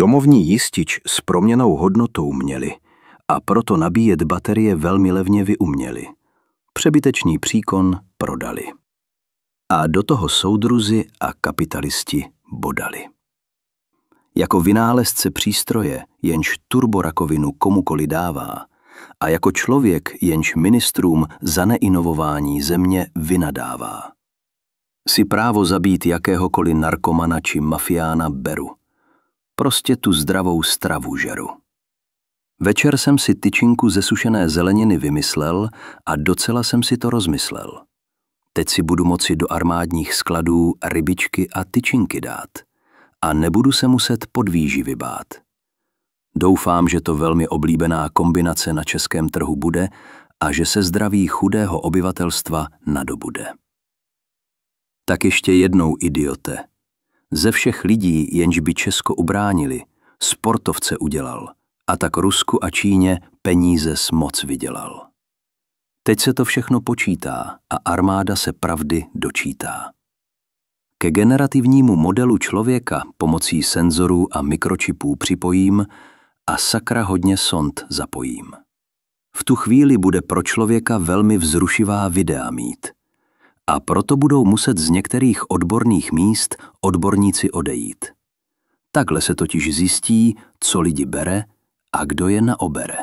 Domovní jistič s proměnnou hodnotou měli a proto nabíjet baterie velmi levně vyuměli. Přebytečný příkon prodali. A do toho soudruzi a kapitalisti bodali. Jako vynálezce přístroje, jenž turborakovinu komukoli dává, a jako člověk, jenž ministrům za neinovování země vynadává. Si právo zabít jakéhokoliv narkomana či mafiána beru. Prostě tu zdravou stravu žeru. Večer jsem si tyčinku ze sušené zeleniny vymyslel a docela jsem si to rozmyslel. Teď si budu moci do armádních skladů rybičky a tyčinky dát a nebudu se muset podvýživy bát. Doufám, že to velmi oblíbená kombinace na českém trhu bude a že se zdraví chudého obyvatelstva nadobude. Tak ještě jednou, idiote. Ze všech lidí, jenž by Česko ubránili, sportovce udělal a tak Rusku a Číně peníze moc vydělal. Teď se to všechno počítá a armáda se pravdy dočítá. Ke generativnímu modelu člověka pomocí senzorů a mikročipů připojím a sakra hodně sond zapojím. V tu chvíli bude pro člověka velmi vzrušivá videa mít. A proto budou muset z některých odborných míst odborníci odejít. Takhle se totiž zjistí, co lidi bere a kdo je naobere.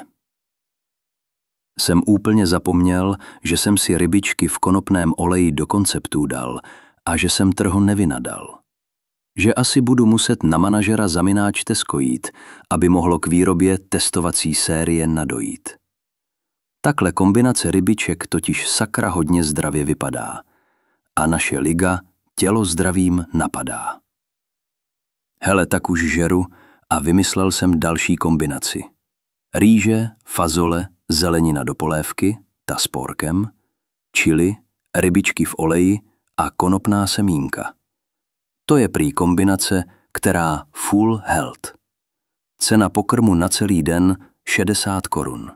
Jsem úplně zapomněl, že jsem si rybičky v konopném oleji do konceptů dal a že jsem trho nevynadal. Že asi budu muset na manažera zamináč Tesco jít, aby mohlo k výrobě testovací série nadojít. Takhle kombinace rybiček totiž sakra hodně zdravě vypadá a naše liga tělo zdravím napadá. Hele, tak už žeru a vymyslel jsem další kombinaci. Rýže, fazole, zelenina do polévky, ta s porkem, chili, rybičky v oleji a konopná semínka. To je prý kombinace, která full health. Cena pokrmu na celý den 60 korun.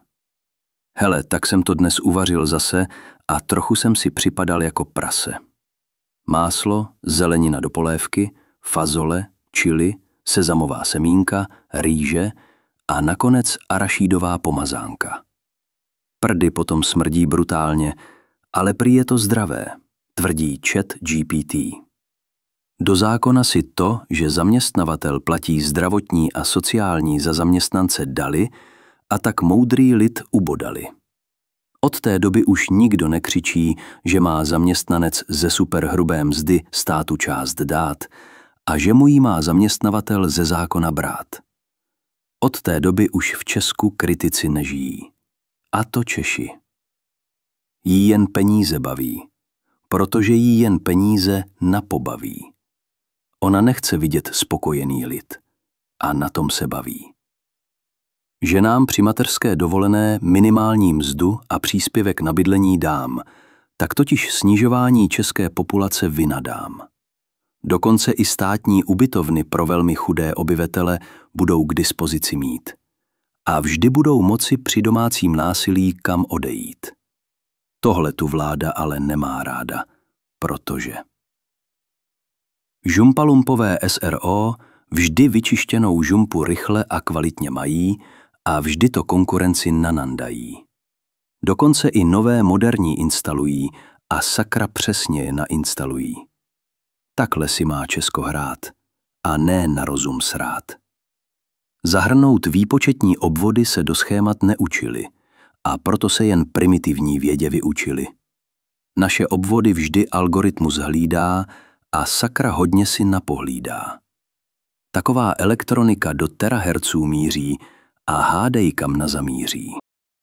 Hele, tak jsem to dnes uvařil zase a trochu jsem si připadal jako prase. Máslo, zelenina do polévky, fazole, chili, sezamová semínka, rýže a nakonec arašídová pomazánka. Prdy potom smrdí brutálně, ale prý je to zdravé, tvrdí ChatGPT. Do zákona si to, že zaměstnavatel platí zdravotní a sociální za zaměstnance dali, a tak moudrý lid ubodali. Od té doby už nikdo nekřičí, že má zaměstnanec ze superhrubé mzdy státu část dát a že mu ji má zaměstnavatel ze zákona brát. Od té doby už v Česku kritici nežijí. A to Češi. Jí jen peníze baví, protože jí jen peníze napobaví. Ona nechce vidět spokojený lid a na tom se baví. Ženám při mateřské dovolené minimální mzdu a příspěvek na bydlení dám, tak totiž snižování české populace vynadám. Dokonce i státní ubytovny pro velmi chudé obyvatele budou k dispozici mít. A vždy budou moci při domácím násilí kam odejít. Tohle tu vláda ale nemá ráda, protože žumpalumpové SRO vždy vyčištěnou žumpu rychle a kvalitně mají a vždy to konkurenci nanandají. Dokonce i nové moderní instalují a sakra přesně je nainstalují. Takhle si má Česko hrát a ne na rozum srát. Zahrnout výpočetní obvody se do schémat neučili a proto se jen primitivní vědě vyučili. Naše obvody vždy algoritmus hlídá a sakra hodně si napohlídá. Taková elektronika do terahertzů míří a hádej kam nazamíří.